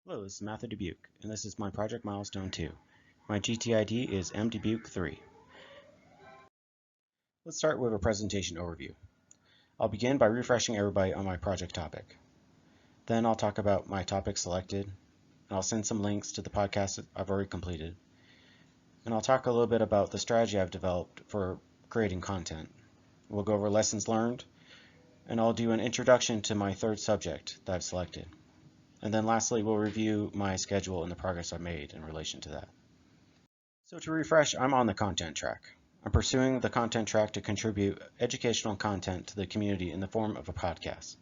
Hello, this is Matthew Dubuque, and this is my project Milestone2. My GTID is mdubuque3. Let's start with a presentation overview. I'll begin by refreshing everybody on my project topic. Then I'll talk about my topic selected, and I'll send some links to the podcasts that I've already completed. And I'll talk a little bit about the strategy I've developed for creating content. We'll go over lessons learned, and I'll do an introduction to my third subject that I've selected. And then lastly, we'll review my schedule and the progress I've made in relation to that. So to refresh, I'm on the content track. I'm pursuing the content track to contribute educational content to the community in the form of a podcast.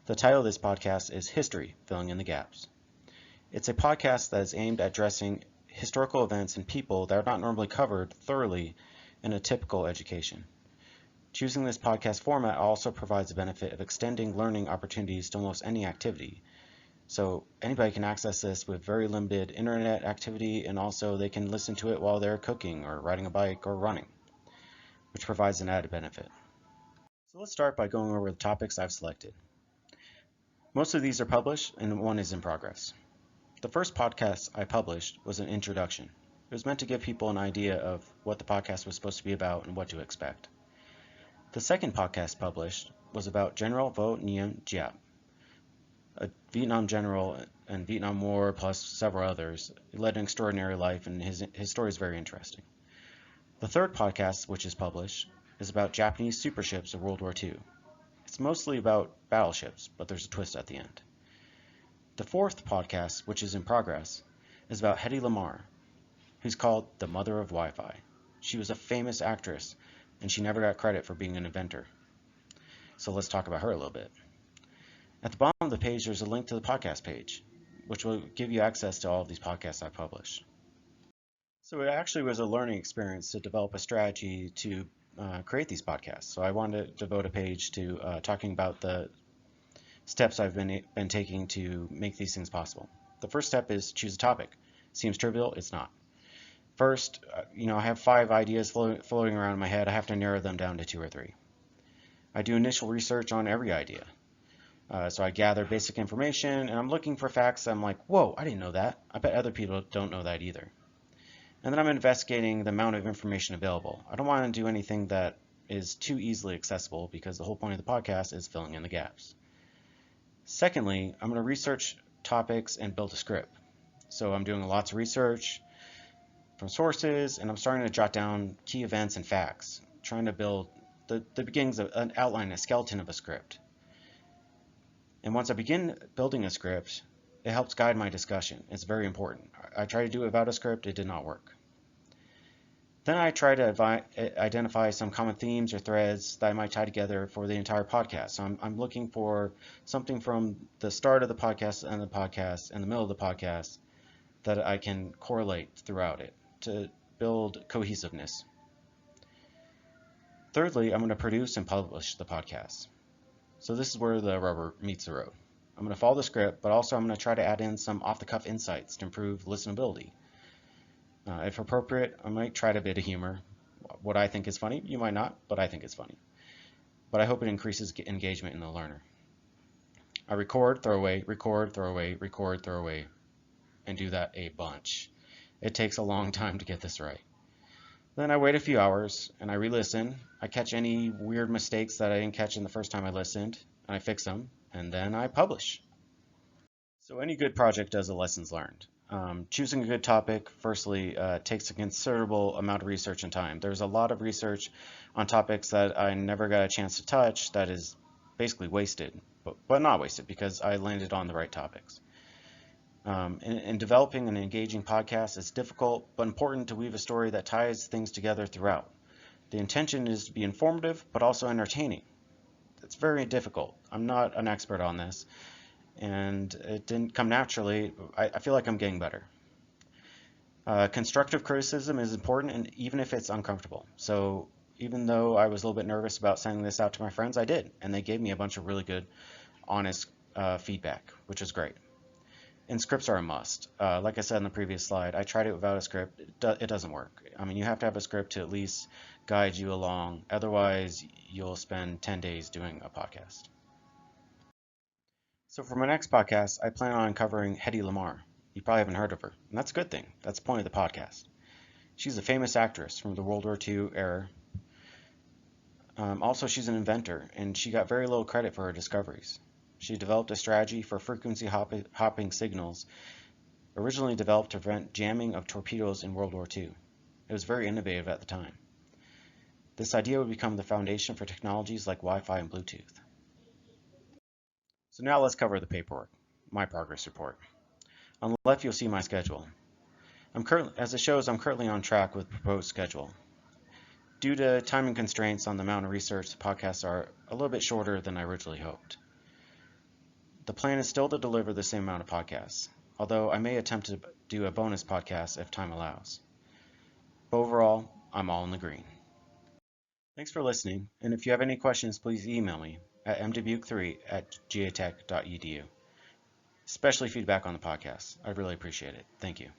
The title of this podcast is History, Filling in the Gaps. It's a podcast that is aimed at addressing historical events and people that are not normally covered thoroughly in a typical education. Choosing this podcast format also provides the benefit of extending learning opportunities to almost any activity. So anybody can access this with very limited internet activity, and also they can listen to it while they're cooking or riding a bike or running, which provides an added benefit. So let's start by going over the topics I've selected. Most of these are published and one is in progress. The first podcast I published was an introduction. It was meant to give people an idea of what the podcast was supposed to be about and what to expect. The second podcast published was about General Vo Nguyen Giap, a Vietnam general and Vietnam War plus several others. He led an extraordinary life, and his story is very interesting. The third podcast, which is published, is about Japanese super ships of World War II. It's mostly about battleships, but there's a twist at the end. The fourth podcast, which is in progress, is about Hedy Lamarr, who's called the mother of Wi-Fi. She was a famous actress, and she never got credit for being an inventor. So let's talk about her a little bit. At the bottom of the page, there's a link to the podcast page, which will give you access to all of these podcasts I published. So it actually was a learning experience to develop a strategy to create these podcasts. So I wanted to devote a page to talking about the steps I've been taking to make these things possible. The first step is choose a topic. Seems trivial, it's not. First, I have 5 ideas floating around in my head. I have to narrow them down to 2 or 3. I do initial research on every idea. So I gather basic information, and I'm looking for facts. I'm like, whoa, I didn't know that. I bet other people don't know that either. And then I'm investigating the amount of information available. I don't want to do anything that is too easily accessible, because the whole point of the podcast is filling in the gaps. Secondly, I'm going to research topics and build a script. So I'm doing lots of research from sources, and I'm starting to jot down key events and facts, trying to build the beginnings of an outline, a skeleton of a script. And once I begin building a script, it helps guide my discussion. It's very important. I tried to do it without a script. It did not work. Then I try to identify some common themes or threads that I might tie together for the entire podcast. So I'm looking for something from the start of the podcast and the middle of the podcast that I can correlate throughout it to build cohesiveness. Thirdly, I'm going to produce and publish the podcast. So this is where the rubber meets the road. I'm going to follow the script, but also I'm going to try to add in some off-the-cuff insights to improve listenability. If appropriate, I might try a bit of humor. What I think is funny, you might not, but I think it's funny. But I hope it increases engagement in the learner. I record, throw away, record, throw away, record, throw away, and do that a bunch. It takes a long time to get this right. Then I wait a few hours and I re-listen. I catch any weird mistakes that I didn't catch in the first time I listened, and I fix them, and then I publish. So any good project does a lessons learned. Choosing a good topic, firstly, takes a considerable amount of research and time. There's a lot of research on topics that I never got a chance to touch that is basically wasted, but not wasted because I landed on the right topics. In developing an engaging podcast, it's difficult but important to weave a story that ties things together throughout. The intention is to be informative but also entertaining. It's very difficult. I'm not an expert on this, and it didn't come naturally. I feel like I'm getting better. Constructive criticism is important, and even if it's uncomfortable. So even though I was a little bit nervous about sending this out to my friends, I did, and they gave me a bunch of really good, honest feedback, which is great. And scripts are a must. Like I said in the previous slide, I tried it without a script. It doesn't work. I mean, you have to have a script to at least guide you along. Otherwise, you'll spend 10 days doing a podcast. So for my next podcast, I plan on covering Hedy Lamarr. You probably haven't heard of her, and that's a good thing. That's the point of the podcast. She's a famous actress from the World War II era. Also, she's an inventor, and she got very little credit for her discoveries. She developed a strategy for frequency hopping signals, originally developed to prevent jamming of torpedoes in World War II. It was very innovative at the time. This idea would become the foundation for technologies like Wi-Fi and Bluetooth. So now let's cover the paperwork, my progress report. On the left, you'll see my schedule. As it shows, I'm currently on track with proposed schedule. Due to timing constraints on the amount of research, the podcasts are a little bit shorter than I originally hoped. The plan is still to deliver the same amount of podcasts, although I may attempt to do a bonus podcast if time allows. But overall, I'm all in the green. Thanks for listening, and if you have any questions, please email me at mdubuque3@gatech.edu. Especially feedback on the podcast. I really appreciate it. Thank you.